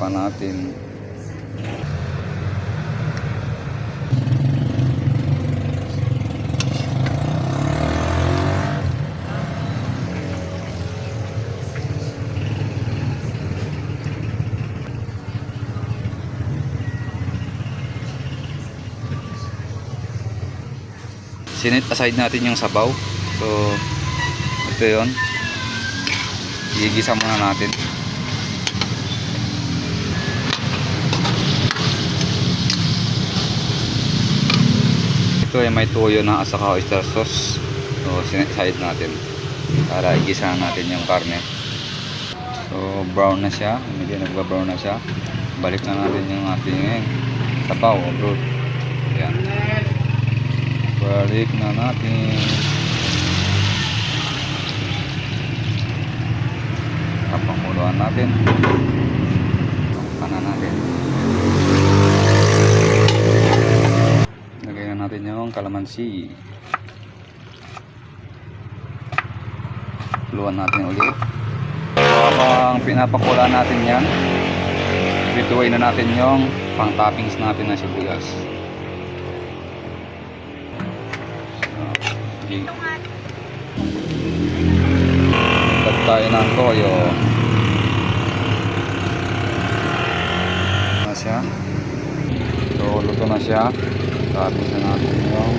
pa natin. Sinit aside natin yung sabaw. So ito yon, gigisa muna natin. Ito ay may toyo na at saka oyster sauce. So sinit aside natin para igisa natin yung karne. So brown na siya, medyo nagba-brown na siya. Balik na natin yung ating sabaw o broth. Ayan, balik na natin. Papakuluan natin. Panan natin. Lagyan natin yung kalamansi. Pakuluan natin ulit. Habang pinapakulaan natin yan, bituin na natin yung pang toppings natin na sibuyas. Tag tayo ng toyo na siya. So luto na siya. Tapos na natin yung